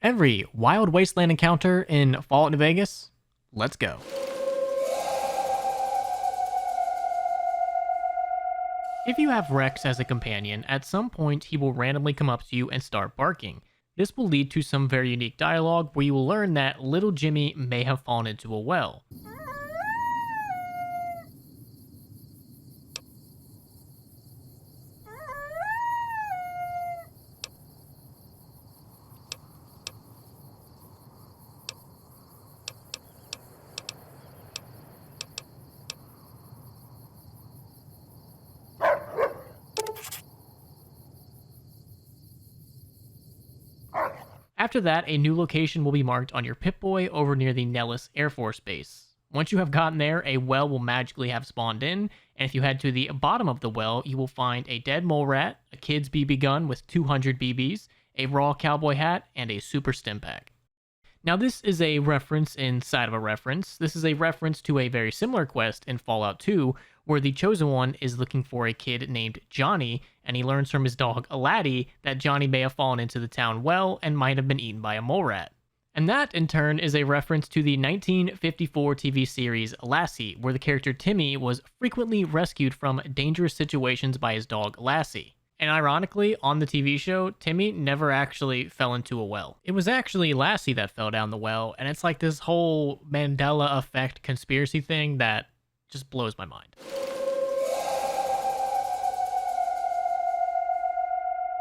Every wild wasteland encounter in Fallout New Vegas? Let's go. If you have Rex as a companion, at some point he will randomly come up to you and start barking. This will lead to some very unique dialogue where you will learn that little Jimmy may have fallen into a well. After that, a new location will be marked on your Pip-Boy over near the Nellis Air Force Base. Once you have gotten there, a well will magically have spawned in, and if you head to the bottom of the well, you will find a dead mole rat, a kid's BB gun with 200 BBs, a raw cowboy hat, and a super stim pack. Now this is a reference inside of a reference. This is a reference to a very similar quest in Fallout 2, where the Chosen One is looking for a kid named Johnny, and he learns from his dog Laddie that Johnny may have fallen into the town well and might have been eaten by a mole rat. And that, in turn, is a reference to the 1954 TV series Lassie, where the character Timmy was frequently rescued from dangerous situations by his dog Lassie. And ironically, on the TV show, Timmy never actually fell into a well. It was actually Lassie that fell down the well, and it's like this whole Mandela effect conspiracy thing that just blows my mind.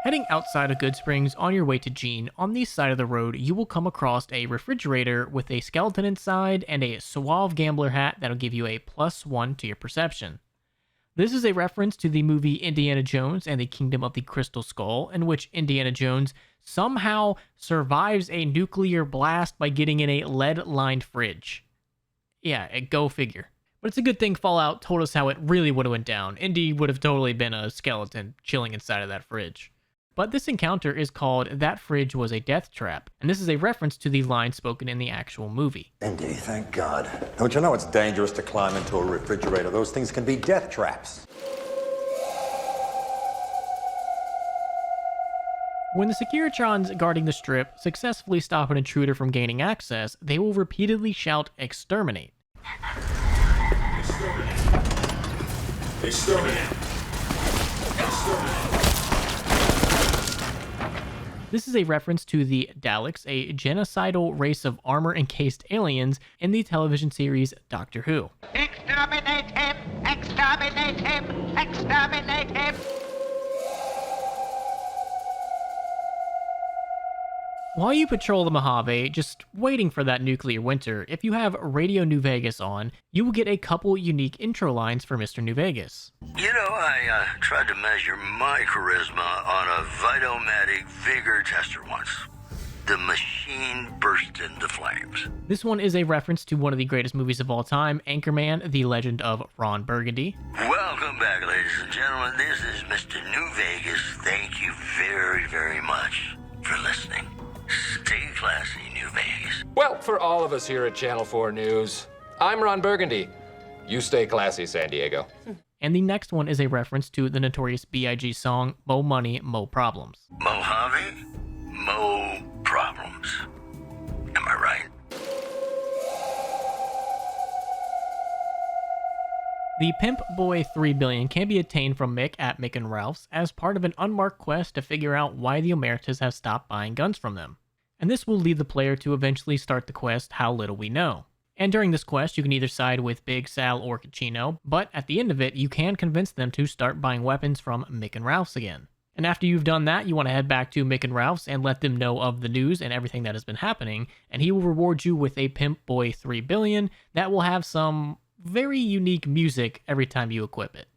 Heading outside of Goodsprings on your way to Gene, on the side of the road, you will come across a refrigerator with a skeleton inside and a suave gambler hat that'll give you a +1 to your perception. This is a reference to the movie Indiana Jones and the Kingdom of the Crystal Skull, in which Indiana Jones somehow survives a nuclear blast by getting in a lead-lined fridge. Yeah, go figure. But it's a good thing Fallout told us how it really would have went down. Indy would have totally been a skeleton chilling inside of that fridge. But this encounter is called That Fridge Was a Death Trap, and this is a reference to the line spoken in the actual movie. Indy, thank God. Don't you know it's dangerous to climb into a refrigerator? Those things can be death traps. When the Securitrons guarding the strip successfully stop an intruder from gaining access, they will repeatedly shout, "Exterminate." Exterminate. Exterminate. Exterminate. This is a reference to the Daleks, a genocidal race of armor-encased aliens in the television series Doctor Who. Exterminate him! Exterminate him! Exterminate him! While you patrol the Mojave, just waiting for that nuclear winter, if you have Radio New Vegas on, you will get a couple unique intro lines for Mr. New Vegas. You know, I tried to measure my charisma on a Vitomatic vigor tester once. The machine burst into flames. This one is a reference to one of the greatest movies of all time, Anchorman, The Legend of Ron Burgundy. Welcome back, ladies and gentlemen. This is Mr. New Vegas. Thank you very, very much for listening. Stay classy, New Vegas. Well, for all of us here at Channel 4 News, I'm Ron Burgundy. You stay classy, San Diego. And the next one is a reference to the notorious B.I.G. song, Mo Money, Mo Problems. Mojave, Mo Problems. Am I right? The Pimp-Boy 3 billion can be attained from Mick at Mick and Ralph's as part of an unmarked quest to figure out why the Omertas have stopped buying guns from them. And this will lead the player to eventually start the quest How Little We Know. And during this quest, you can either side with Big Sal or Caccino, but at the end of it, you can convince them to start buying weapons from Mick and Ralph's again. And after you've done that, you want to head back to Mick and Ralph's and let them know of the news and everything that has been happening, and he will reward you with a Pimp-Boy 3 billion that will have some very unique music every time you equip it.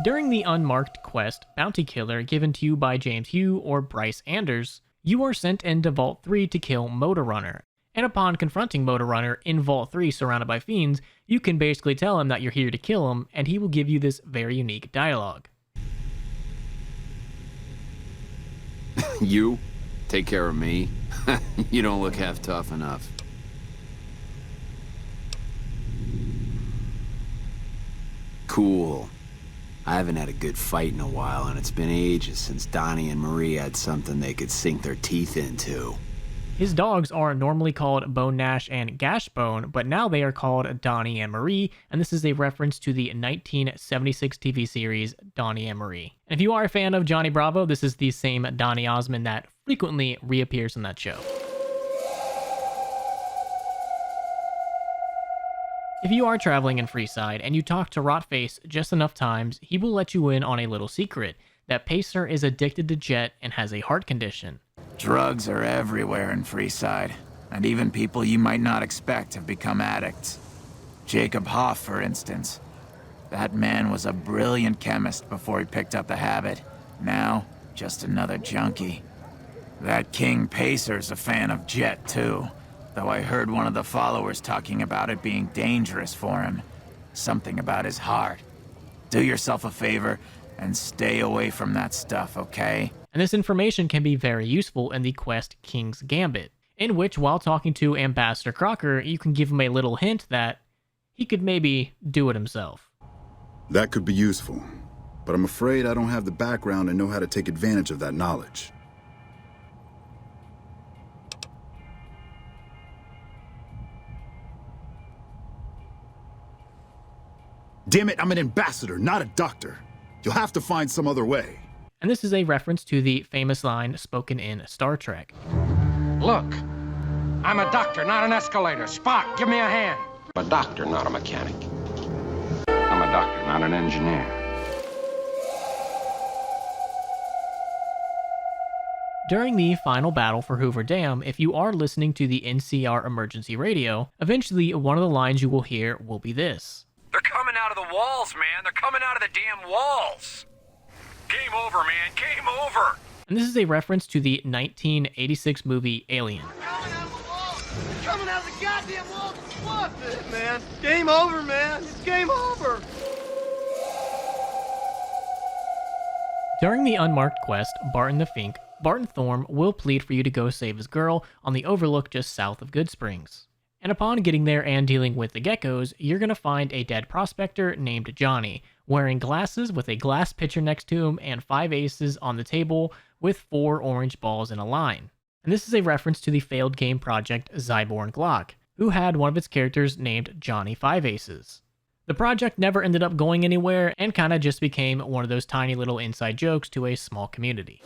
During the unmarked quest, Bounty Killer, given to you by James Hugh or Bryce Anders, you are sent into Vault 3 to kill Motor Runner. And upon confronting Motor Runner in Vault 3 surrounded by fiends, you can basically tell him that you're here to kill him, and he will give you this very unique dialogue. You? Take care of me? You don't look half tough enough. Cool. I haven't had a good fight in a while, and it's been ages since Donnie and Marie had something they could sink their teeth into. His dogs are normally called Bone Nash and Gashbone, but now they are called Donnie and Marie, and this is a reference to the 1976 TV series Donnie and Marie. And if you are a fan of Johnny Bravo, this is the same Donny Osmond that frequently reappears in that show. If you are traveling in Freeside and you talk to Rotface just enough times, he will let you in on a little secret, that Pacer is addicted to Jet and has a heart condition. Drugs are everywhere in Freeside, and even people you might not expect have become addicts. Jacob Hoff, for instance. That man was a brilliant chemist before he picked up the habit. Now, just another junkie. That King Pacer's a fan of Jet, too, though I heard one of the followers talking about it being dangerous for him. Something about his heart. Do yourself a favor and stay away from that stuff, okay? And this information can be very useful in the quest King's Gambit, in which, while talking to Ambassador Crocker, you can give him a little hint that he could maybe do it himself. That could be useful, but I'm afraid I don't have the background and know how to take advantage of that knowledge. Damn it, I'm an ambassador, not a doctor. You'll have to find some other way. And this is a reference to the famous line spoken in Star Trek. Look, I'm a doctor, not an escalator. Spock, give me a hand. I'm a doctor, not a mechanic. I'm a doctor, not an engineer. During the final battle for Hoover Dam, if you are listening to the NCR emergency radio, eventually one of the lines you will hear will be this. They're coming out of the walls, man. They're coming out of the damn walls. Game over, man. Game over. And this is a reference to the 1986 movie Alien. Coming out of the walls. They're coming out of the goddamn walls. What, man? Game over, man. It's game over. During the unmarked quest, Barton the Fink, Barton Thorne will plead for you to go save his girl on the overlook just south of Goodsprings. And upon getting there and dealing with the geckos, you're going to find a dead prospector named Johnny, wearing glasses with a glass pitcher next to him and 5 aces on the table with 4 orange balls in a line. And this is a reference to the failed game project Zyborn Glock, who had one of its characters named Johnny 5 Aces. The project never ended up going anywhere and kind of just became one of those tiny little inside jokes to a small community.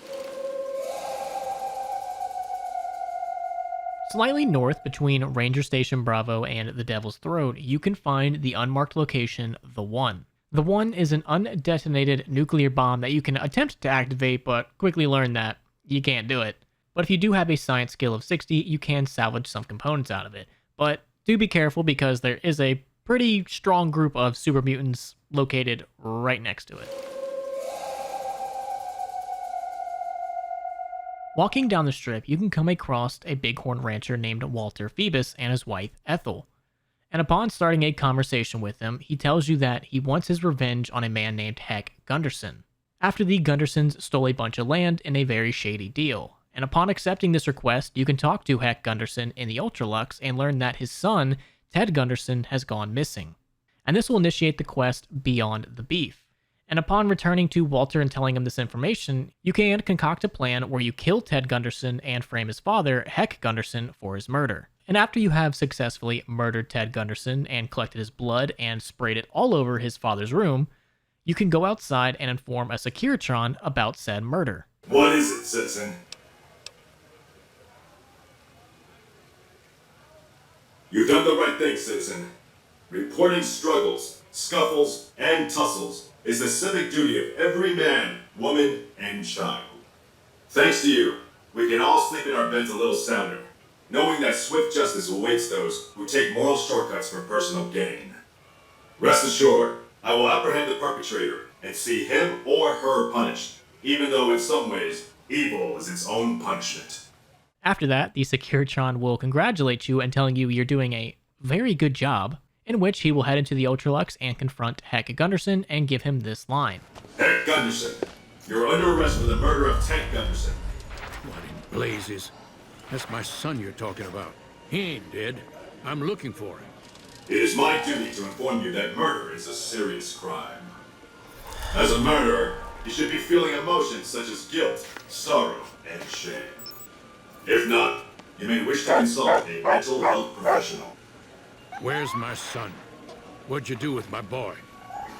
Slightly north between Ranger Station Bravo and the Devil's Throat, you can find the unmarked location, The One. The One is an undetonated nuclear bomb that you can attempt to activate, but quickly learn that you can't do it. But if you do have a science skill of 60, you can salvage some components out of it. But do be careful because there is a pretty strong group of super mutants located right next to it. Walking down the strip, you can come across a bighorn rancher named Walter Phoebus and his wife Ethel. And upon starting a conversation with him, he tells you that he wants his revenge on a man named Heck Gunderson, after the Gundersons stole a bunch of land in a very shady deal. And upon accepting this request, you can talk to Heck Gunderson in the Ultralux and learn that his son, Ted Gunderson, has gone missing. And this will initiate the quest Beyond the Beef. And upon returning to Walter and telling him this information, you can concoct a plan where you kill Ted Gunderson and frame his father, Heck Gunderson, for his murder. And after you have successfully murdered Ted Gunderson and collected his blood and sprayed it all over his father's room, you can go outside and inform a Securitron about said murder. What is it, citizen? You've done the right thing, citizen. Reporting struggles, scuffles, and tussles is the civic duty of every man, woman, and child. Thanks to you, we can all sleep in our beds a little sounder, knowing that swift justice awaits those who take moral shortcuts for personal gain. Rest assured, I will apprehend the perpetrator and see him or her punished, even though in some ways, evil is its own punishment. After that, the Securitron will congratulate you and telling you you're doing a very good job, in which he will head into the Ultralux and confront Heck Gunderson and give him this line. Heck Gunderson, you're under arrest for the murder of Ted Gunderson. What in blazes? That's my son you're talking about. He ain't dead. I'm looking for him. It is my duty to inform you that murder is a serious crime. As a murderer, you should be feeling emotions such as guilt, sorrow, and shame. If not, you may wish to consult a mental health professional. Where's my son? What'd you do with my boy?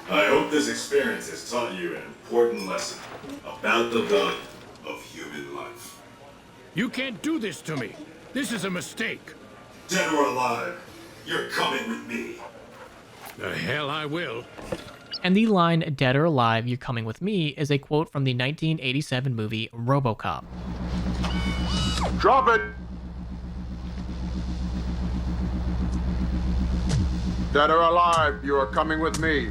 I hope this experience has taught you an important lesson about the value of human life. You can't do this to me. This is a mistake. Dead or alive, you're coming with me. The hell I will. And the line, "Dead or alive, you're coming with me," is a quote from the 1987 movie RoboCop. Drop it! Dead or alive, you are coming with me.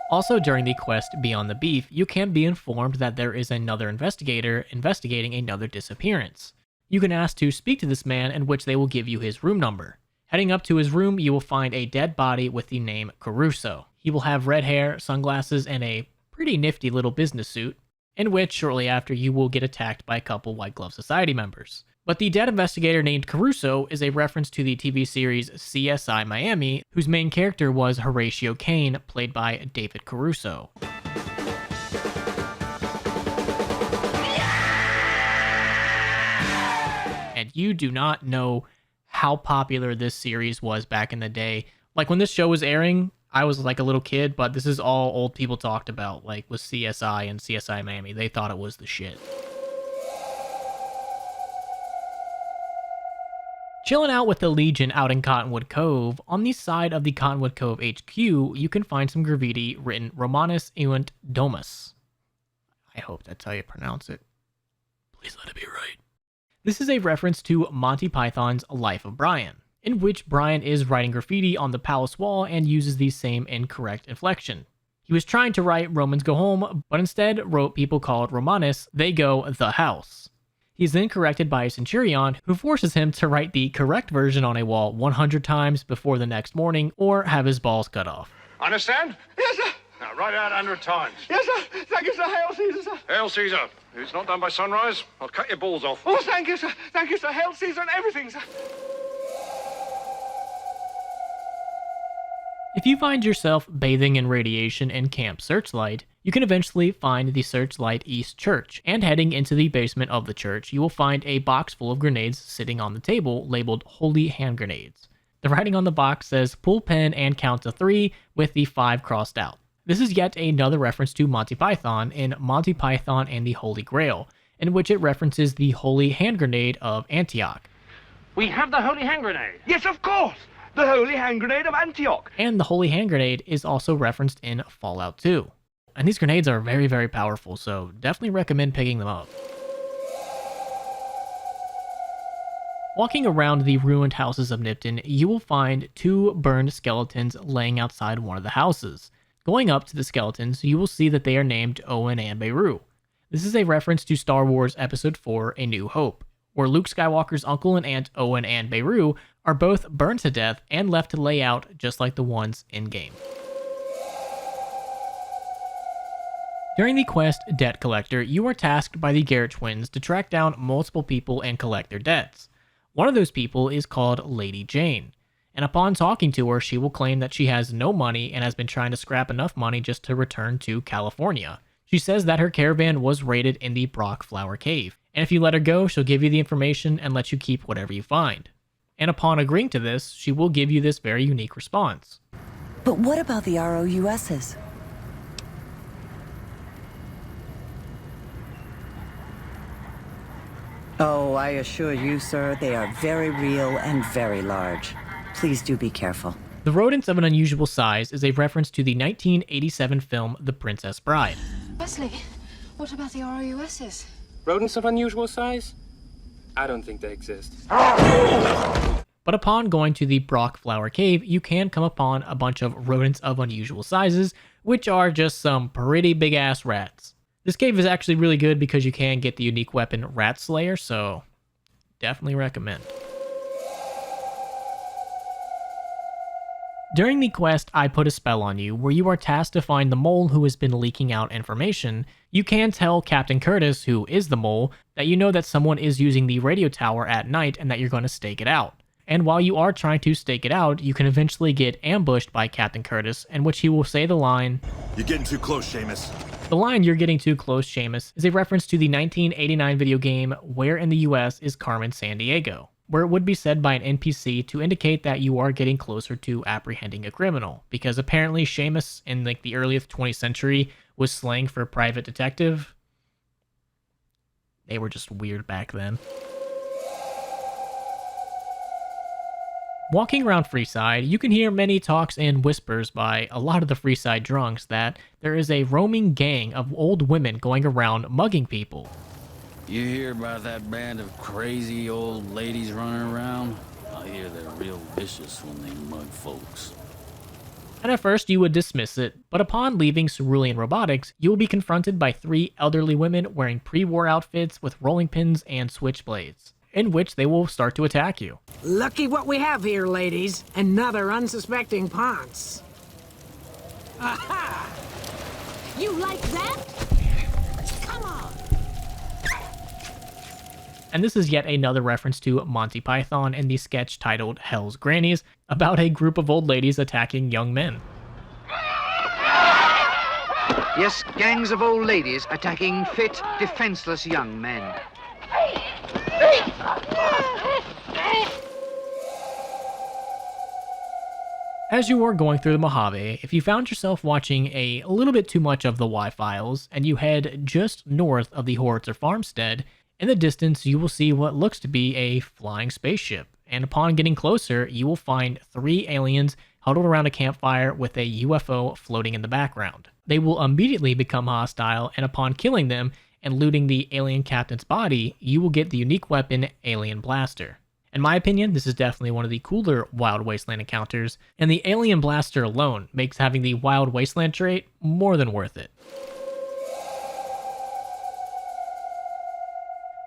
Also, during the quest Beyond the Beef, you can be informed that there is another investigator investigating another disappearance. You can ask to speak to this man, in which they will give you his room number. Heading up to his room, you will find a dead body with the name Crusoe. He will have red hair, sunglasses, and a pretty nifty little business suit, in which shortly after you will get attacked by a couple White Glove Society members. But the dead investigator named Crusoe is a reference to the TV series CSI Miami, whose main character was Horatio Kane, played by David Caruso. And you do not know how popular this series was back in the day. Like, when this show was airing, I was like a little kid, but this is all old people talked about, like with CSI and CSI Miami. They thought it was the shit. Chilling out with the Legion out in Cottonwood Cove, on the side of the Cottonwood Cove HQ, you can find some graffiti written Romanus Eunt Domus. I hope that's how you pronounce it. Please let it be right. This is a reference to Monty Python's Life of Brian, in which Brian is writing graffiti on the palace wall and uses the same incorrect inflection. He was trying to write Romans Go Home, but instead wrote people called Romanus, they go the house. He is then corrected by a centurion, who forces him to write the correct version on a wall 100 times before the next morning, or have his balls cut off. Understand? Yes, sir. Now write out 100 times. Yes, sir. Thank you, sir. Hail Caesar, sir. Hail Caesar. If it's not done by sunrise, I'll cut your balls off. Oh, thank you, sir. Thank you, sir. Hail Caesar and everything, sir. If you find yourself bathing in radiation in Camp Searchlight, you can eventually find the Searchlight East Church, and heading into the basement of the church, you will find a box full of grenades sitting on the table labeled Holy Hand Grenades. The writing on the box says pull pin and count to 3 with the 5 crossed out. This is yet another reference to Monty Python in Monty Python and the Holy Grail, in which it references the Holy Hand Grenade of Antioch. We have the Holy Hand Grenade. Yes, of course. The Holy Hand Grenade of Antioch. And the Holy Hand Grenade is also referenced in Fallout 2. And these grenades are very, very powerful, so definitely recommend picking them up. Walking around the ruined houses of Nipton, you will find 2 burned skeletons laying outside one of the houses. Going up to the skeletons, you will see that they are named Owen and Beru. This is a reference to Star Wars Episode 4, A New Hope, where Luke Skywalker's uncle and aunt Owen and Beru are both burned to death and left to lay out just like the ones in-game. During the quest Debt Collector, you are tasked by the Garrett twins to track down multiple people and collect their debts. One of those people is called Lady Jane, and upon talking to her, she will claim that she has no money and has been trying to scrap enough money just to return to California. She says that her caravan was raided in the Brock Flower Cave, and if you let her go, she'll give you the information and let you keep whatever you find. And upon agreeing to this, she will give you this very unique response. But what about the R.O.U.S's? Oh, I assure you, sir, they are very real and very large. Please do be careful. The rodents of an unusual size is a reference to the 1987 film The Princess Bride. Wesley, what about the R.O.U.S's? Rodents of unusual size? I don't think they exist. But upon going to the Brock Flower Cave, you can come upon a bunch of rodents of unusual sizes, which are just some pretty big ass rats. This cave is actually really good because you can get the unique weapon Rat Slayer, so definitely recommend. During the quest I Put a Spell on You, where you are tasked to find the mole who has been leaking out information, you can tell Captain Curtis, who is the mole, that you know that someone is using the radio tower at night and that you're going to stake it out. And while you are trying to stake it out, you can eventually get ambushed by Captain Curtis, in which he will say the line, "You're getting too close, Shamus." The line, "You're getting too close, Shamus," is a reference to the 1989 video game Where in the US is Carmen Sandiego, where it would be said by an NPC to indicate that you are getting closer to apprehending a criminal, because apparently Shamus in like the early 20th century was slang for private detective. They were just weird back then. Walking around Freeside, you can hear many talks and whispers by a lot of the Freeside drunks that there is a roaming gang of old women going around mugging people. You hear about that band of crazy old ladies running around? I hear they're real vicious when they mug folks. And at first you would dismiss it, but upon leaving Cerulean Robotics, you will be confronted by 3 elderly women wearing pre-war outfits with rolling pins and switchblades, in which they will start to attack you. Lucky what we have here, ladies. Another unsuspecting ponce. Aha! You like that? Come on! And this is yet another reference to Monty Python in the sketch titled Hell's Grannies, about a group of old ladies attacking young men. Yes, gangs of old ladies attacking fit, defenseless young men. As you are going through the Mojave, if you found yourself watching a little bit too much of the Y-Files, and you head just north of the Horitzer farmstead, in the distance you will see what looks to be a flying spaceship, and upon getting closer, you will find 3 aliens huddled around a campfire with a UFO floating in the background. They will immediately become hostile, and upon killing them and looting the alien captain's body, you will get the unique weapon Alien Blaster. In my opinion, this is definitely one of the cooler Wild Wasteland encounters, and the Alien Blaster alone makes having the Wild Wasteland trait more than worth it.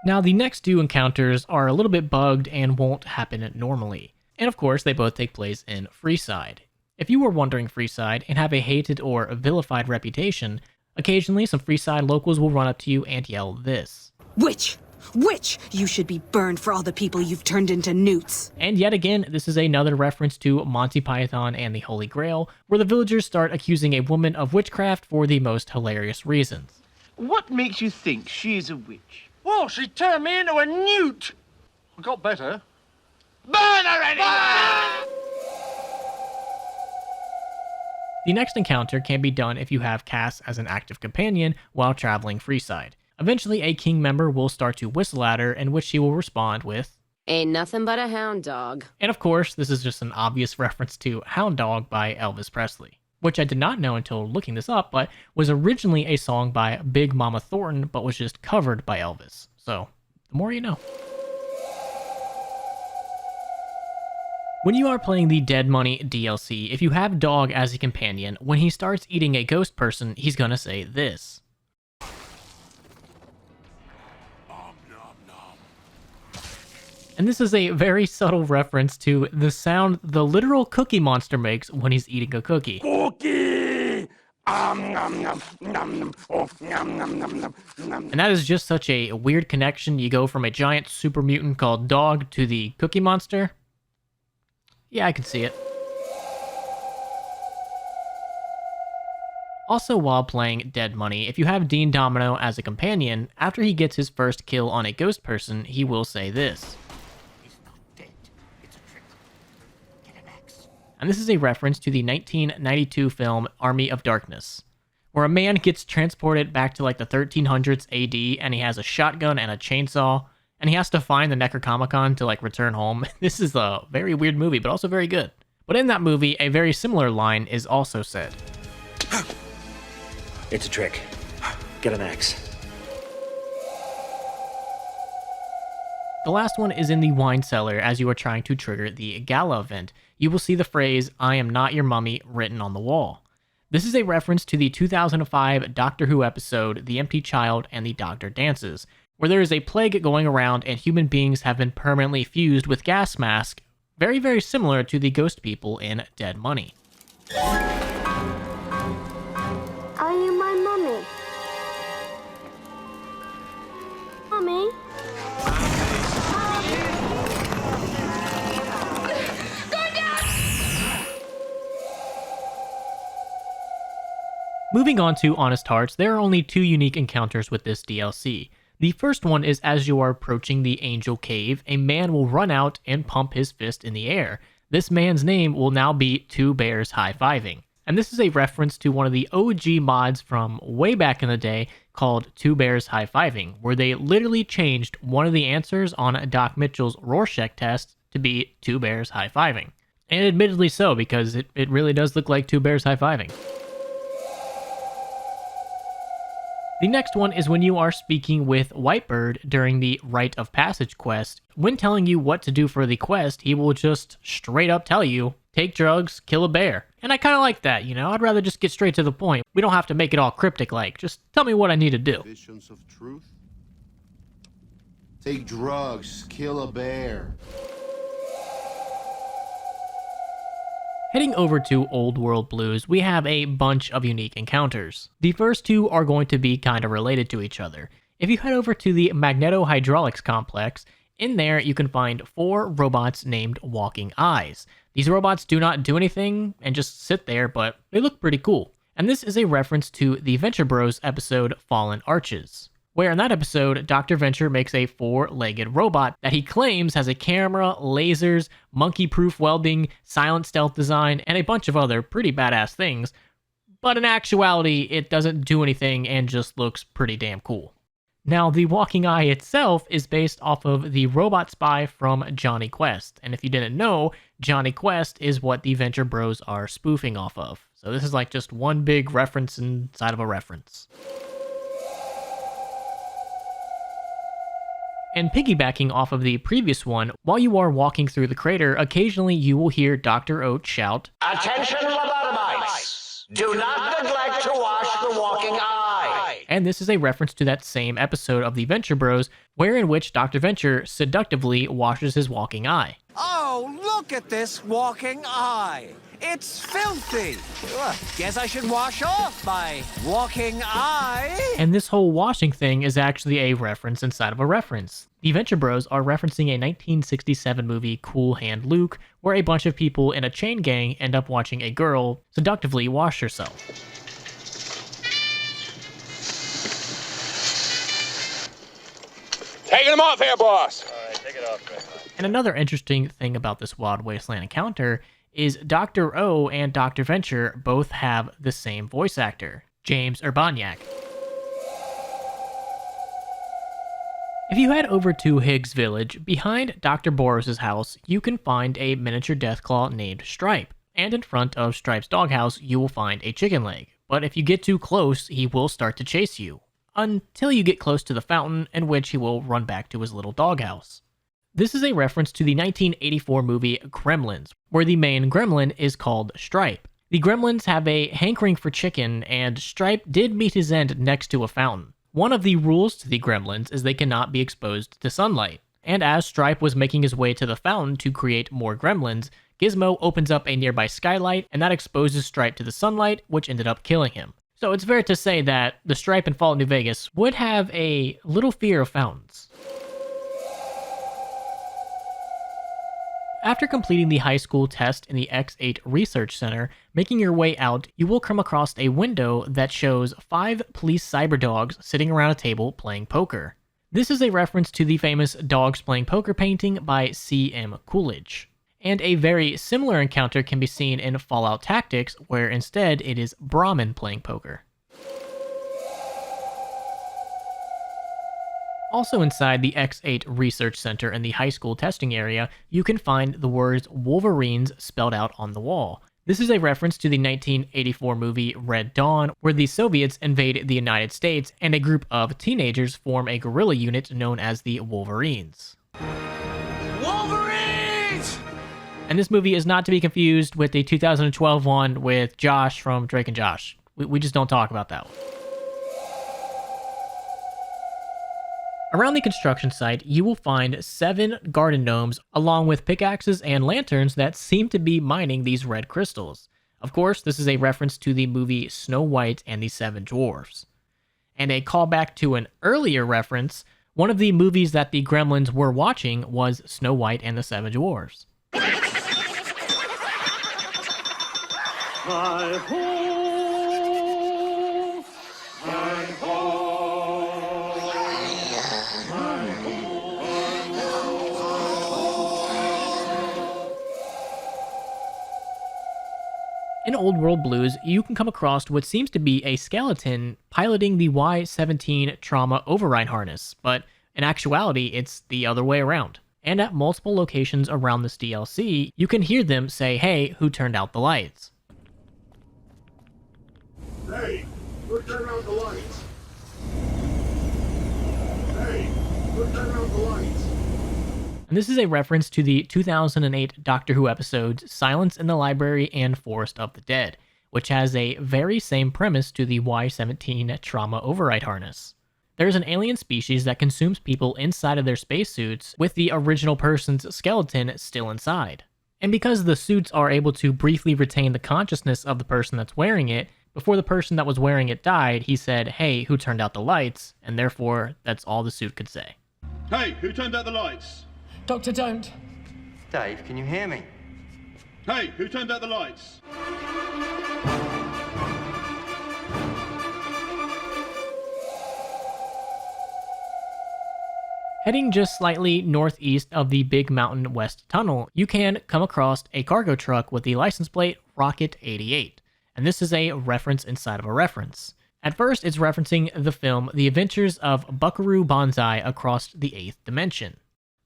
Now, the next 2 encounters are a little bit bugged and won't happen normally. And of course, they both take place in Freeside. If you were wandering Freeside and have a hated or vilified reputation, occasionally some Freeside locals will run up to you and yell this. Witch! Witch! You should be burned for all the people you've turned into newts. And yet again, this is another reference to Monty Python and the Holy Grail, where the villagers start accusing a woman of witchcraft for the most hilarious reasons. What makes you think she's a witch? Well, she turned me into a newt. I got better. Burn her anyway! The next encounter can be done if you have Cass as an active companion while traveling Freeside. Eventually, a King member will start to whistle at her, in which she will respond with, "Ain't nothing but a hound dog." And of course, this is just an obvious reference to Hound Dog by Elvis Presley, which I did not know until looking this up, but was originally a song by Big Mama Thornton, but was just covered by Elvis. So, the more you know. When you are playing the Dead Money DLC, if you have Dog as a companion, when he starts eating a ghost person, he's gonna say this. And this is a very subtle reference to the sound the literal Cookie Monster makes when he's eating a cookie. Cookie! And that is just such a weird connection. You go from a giant super mutant called Dog to the Cookie Monster. Yeah, I can see it. Also, while playing Dead Money, if you have Dean Domino as a companion, after he gets his first kill on a ghost person, he will say this. And this is a reference to the 1992 film Army of Darkness, where a man gets transported back to like the 1300s AD, and he has a shotgun and a chainsaw, and he has to find the Necronomicon to like return home. This is a very weird movie, but also very good. But in that movie, a very similar line is also said. It's a trick. Get an axe. The last one is in the wine cellar as you are trying to trigger the gala event. You will see the phrase, "I am not your mummy," written on the wall. This is a reference to the 2005 Doctor Who episode, The Empty Child and the Doctor Dances, where there is a plague going around and human beings have been permanently fused with gas masks, very, very similar to the ghost people in Dead Money. Are you my mummy? Mummy? Moving on to Honest Hearts, there are only 2 unique encounters with this DLC. The first one is as you are approaching the Angel Cave, a man will run out and pump his fist in the air. This man's name will now be Two Bears High-Fiving. And this is a reference to one of the OG mods from way back in the day called Two Bears High-Fiving, where they literally changed one of the answers on Doc Mitchell's Rorschach test to be Two Bears High-Fiving. And admittedly so, because it really does look like two bears high-fiving. The next one is when you are speaking with Whitebird during the Rite of Passage quest. When telling you what to do for the quest, he will just straight up tell you, take drugs, kill a bear. And I kind of like that, you know? I'd rather just get straight to the point. We don't have to make it all cryptic like. Just tell me what I need to do. Visions of truth. Take drugs, kill a bear. Heading over to Old World Blues, we have a bunch of unique encounters. The first 2 are going to be kind of related to each other. If you head over to the Magneto-Hydraulics Complex, in there you can find 4 robots named Walking Eyes. These robots do not do anything and just sit there, but they look pretty cool. And this is a reference to the Venture Bros episode Fallen Arches, where in that episode, Dr. Venture makes a 4-legged robot that he claims has a camera, lasers, monkey-proof welding, silent stealth design, and a bunch of other pretty badass things. But in actuality, it doesn't do anything and just looks pretty damn cool. Now, the Walking Eye itself is based off of the robot spy from Johnny Quest. And if you didn't know, Johnny Quest is what the Venture Bros are spoofing off of. So this is like just one big reference inside of a reference. And piggybacking off of the previous one, while you are walking through the crater, occasionally you will hear Dr. Oat shout, Attention lobotomites! Do not neglect to wash the walking eye! And this is a reference to that same episode of the Venture Bros, where in which Dr. Venture seductively washes his walking eye. Oh, look at this walking eye! It's filthy! Guess I should wash off my walking eye! And this whole washing thing is actually a reference inside of a reference. The Venture Bros are referencing a 1967 movie, Cool Hand Luke, where a bunch of people in a chain gang end up watching a girl seductively wash herself. Taking him off here, boss! Alright, take it off, man. And another interesting thing about this Wild Wasteland encounter is Dr. O and Dr. Venture both have the same voice actor, James Urbaniak. If you head over to Higgs Village, behind Dr. Boros' house, you can find a miniature Deathclaw named Stripe, and in front of Stripe's doghouse, you will find a chicken leg. But if you get too close, he will start to chase you, until you get close to the fountain, in which he will run back to his little doghouse. This is a reference to the 1984 movie Gremlins, where the main gremlin is called Stripe. The gremlins have a hankering for chicken, and Stripe did meet his end next to a fountain. One of the rules to the gremlins is they cannot be exposed to sunlight. And as Stripe was making his way to the fountain to create more gremlins, Gizmo opens up a nearby skylight, and that exposes Stripe to the sunlight, which ended up killing him. So it's fair to say that the Stripe in Fallout New Vegas would have a little fear of fountains. After completing the high school test in the X8 Research Center, making your way out, you will come across a window that shows 5 police cyberdogs sitting around a table playing poker. This is a reference to the famous Dogs Playing Poker painting by C.M. Coolidge. And a very similar encounter can be seen in Fallout Tactics, where instead it is Brahmin playing poker. Also inside the X8 Research Center in the high school testing area, you can find the words Wolverines spelled out on the wall. This is a reference to the 1984 movie Red Dawn, where the Soviets invade the United States and a group of teenagers form a guerrilla unit known as the Wolverines. Wolverines! And this movie is not to be confused with the 2012 one with Josh from Drake and Josh. We just don't talk about that one. Around the construction site, you will find 7 garden gnomes along with pickaxes and lanterns that seem to be mining these red crystals. Of course, this is a reference to the movie Snow White and the Seven Dwarfs. And a callback to an earlier reference, one of the movies that the gremlins were watching was Snow White and the Seven Dwarfs. In Old World Blues, you can come across what seems to be a skeleton piloting the Y-17 trauma override harness, but in actuality, it's the other way around. And at multiple locations around this DLC, you can hear them say, "Hey, who turned out the lights?" Hey, who turned out the lights? Hey, who turned out the lights? And this is a reference to the 2008 Doctor Who episodes Silence in the Library and Forest of the Dead, which has a very same premise to the Y-17 trauma override harness. There's an alien species that consumes people inside of their spacesuits with the original person's skeleton still inside. And because the suits are able to briefly retain the consciousness of the person that's wearing it, before the person that was wearing it died, he said, "Hey, who turned out the lights?" And therefore, that's all the suit could say. Hey, who turned out the lights? Doctor, don't. Dave, can you hear me? Hey, who turned out the lights? Heading just slightly northeast of the Big Mountain West Tunnel, you can come across a cargo truck with the license plate Rokit 88. And this is a reference inside of a reference. At first, it's referencing the film The Adventures of Buckaroo Banzai Across the Eighth Dimension,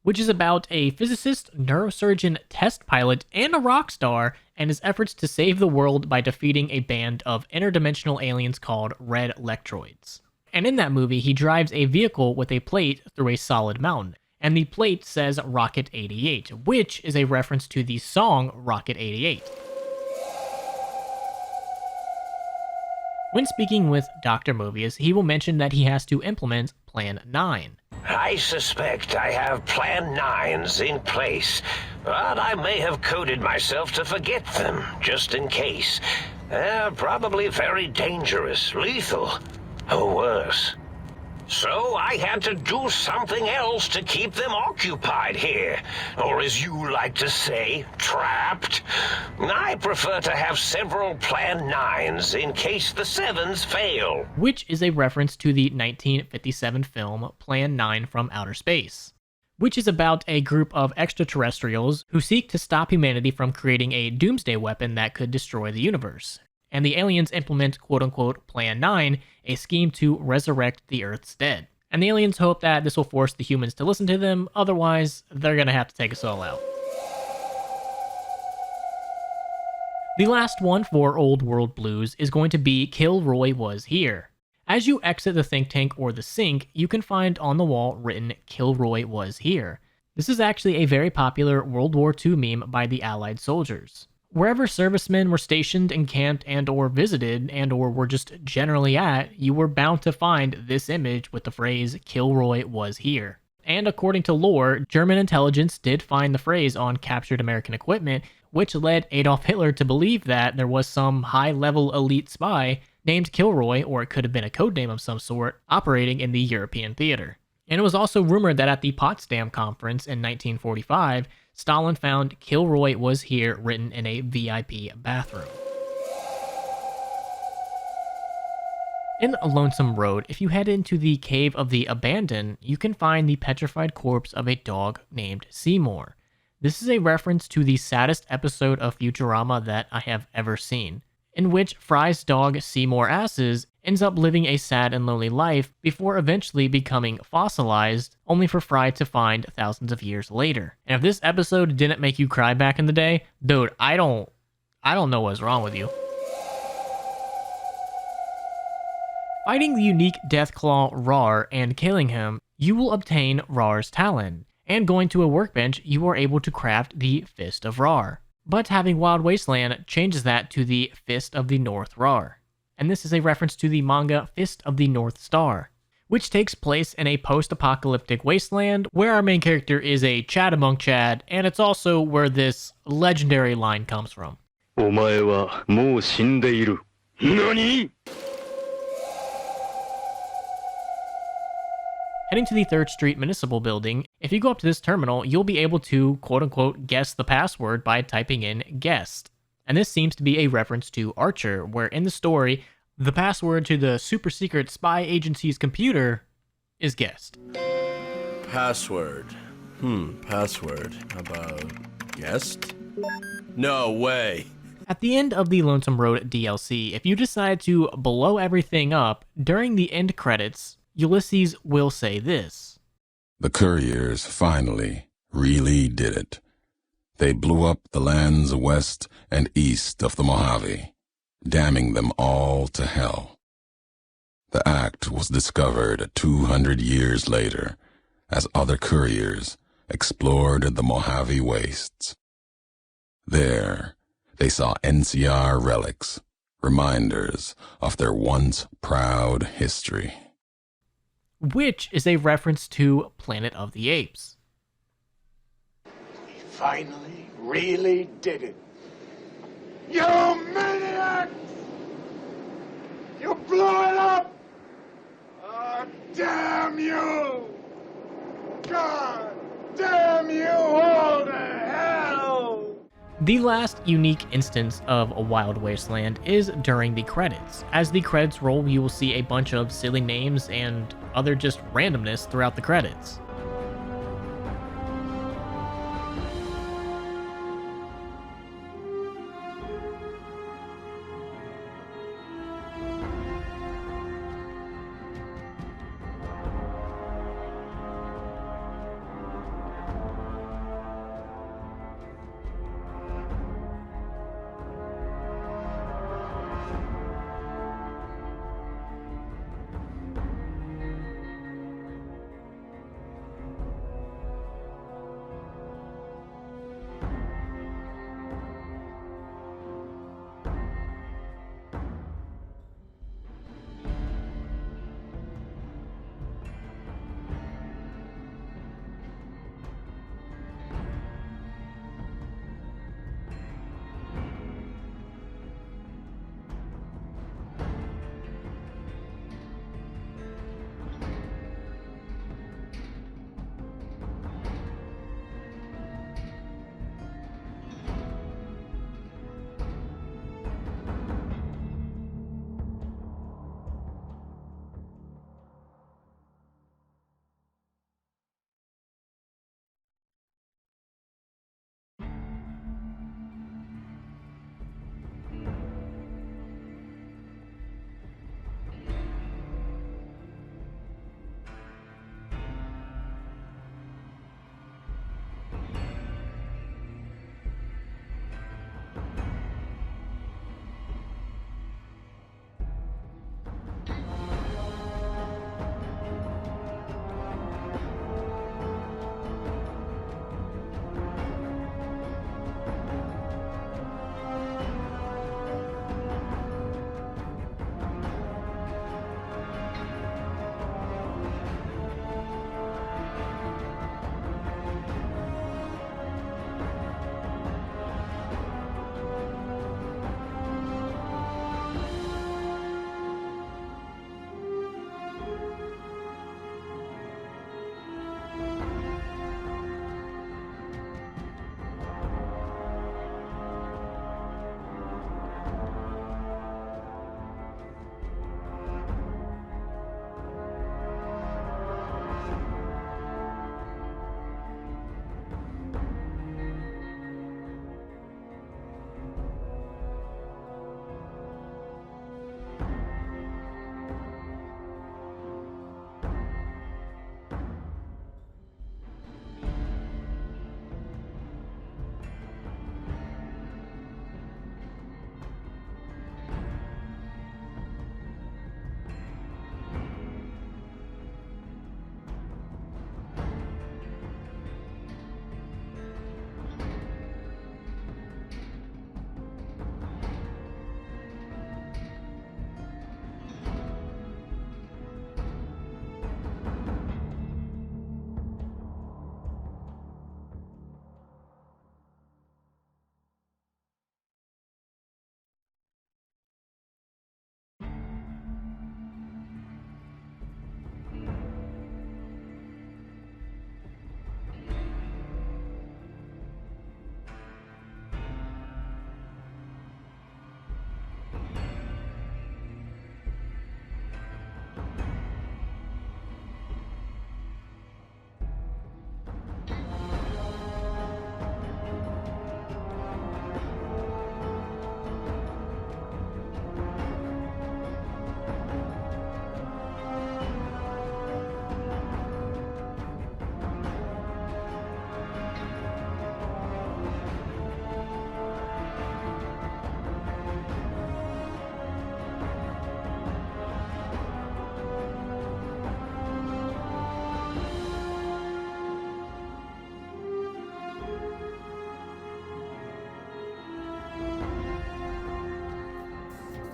which is about a physicist, neurosurgeon, test pilot, and a rock star, and his efforts to save the world by defeating a band of interdimensional aliens called Red Electroids. And in that movie, he drives a vehicle with a plate through a solid mountain, and the plate says Rokit 88, which is a reference to the song Rokit 88. When speaking with Dr. Mobius, he will mention that he has to implement Plan 9. I suspect I have Plan 9s in place, but I may have coded myself to forget them, just in case. They're probably very dangerous, lethal, or worse. So I had to do something else to keep them occupied here, or as you like to say, trapped. I prefer to have several Plan 9s in case the 7s fail. Which is a reference to the 1957 film Plan 9 from Outer Space, which is about a group of extraterrestrials who seek to stop humanity from creating a doomsday weapon that could destroy the universe. And the aliens implement quote-unquote Plan 9, a scheme to resurrect the Earth's dead. And the aliens hope that this will force the humans to listen to them, otherwise they're gonna have to take us all out. The last one for Old World Blues is going to be Kilroy Was Here. As you exit the think tank or the sink, you can find on the wall written Kilroy Was Here. This is actually a very popular World War II meme by the Allied soldiers. Wherever servicemen were stationed, encamped, and or visited, and or were just generally at, you were bound to find this image with the phrase, "Kilroy was here." And according to lore, German intelligence did find the phrase on captured American equipment, which led Adolf Hitler to believe that there was some high-level elite spy named Kilroy, or it could have been a codename of some sort, operating in the European theater. And it was also rumored that at the Potsdam Conference in 1945, Stalin found Kilroy Was Here written in a VIP bathroom. In Lonesome Road, if you head into the Cave of the Abandoned, you can find the petrified corpse of a dog named Seymour. This is a reference to the saddest episode of Futurama that I have ever seen, in which Fry's dog Seymour Asses ends up living a sad and lonely life before eventually becoming fossilized, only for Fry to find thousands of years later. And if this episode didn't make you cry back in the day, dude, I don't know what's wrong with you. Fighting the unique Deathclaw Rawr and killing him, you will obtain Rawr's talon, and going to a workbench, you are able to craft the Fist of Rawr. But having Wild Wasteland changes that to the Fist of the North Rawr. And this is a reference to the manga Fist of the North Star, which takes place in a post-apocalyptic wasteland where our main character is a Chad among Chad, and it's also where this legendary line comes from. お前はもう死んでいる。何? Heading to the 3rd Street Municipal Building, if you go up to this terminal, you'll be able to quote-unquote guess the password by typing in guessed. And this seems to be a reference to Archer, where in the story, the password to the super secret spy agency's computer is guessed. Password. Password. How about guessed? No way. At the end of the Lonesome Road DLC, if you decide to blow everything up, during the end credits, Ulysses will say this. The couriers finally really did it. They blew up the lands west and east of the Mojave, damning them all to hell. The act was discovered 200 years later as other couriers explored the Mojave wastes. There, they saw NCR relics, reminders of their once proud history. Which is a reference to Planet of the Apes. We finally really did it. You maniacs! You blew it up! Oh, damn you! God damn you all to hell! The last unique instance of a Wild Wasteland is during the credits. As the credits roll, you will see a bunch of silly names and other just randomness throughout the credits.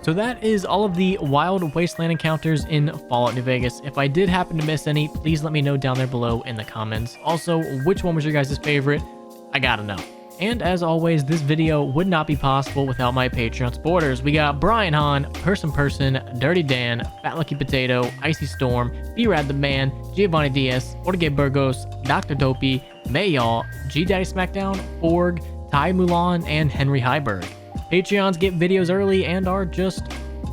So that is all of the wild wasteland encounters in Fallout New Vegas. If I did happen to miss any, please let me know down there below in the comments. Also, which one was your guys' favorite? I gotta know. And as always, this video would not be possible without my Patreon supporters. We got Brian Hahn, Person, Dirty Dan, Fat Lucky Potato, Icy Storm, B-Rad the Man, Giovanni Diaz, Orge Burgos, Dr. Dopey, Mayall, G-Daddy Smackdown, Org, Ty Mulan, and Henry Heiberg. Patreons get videos early and are just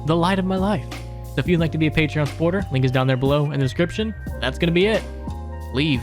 the light of my life. So if you'd like to be a Patreon supporter, link is down there below in the description. That's gonna be it. Leave.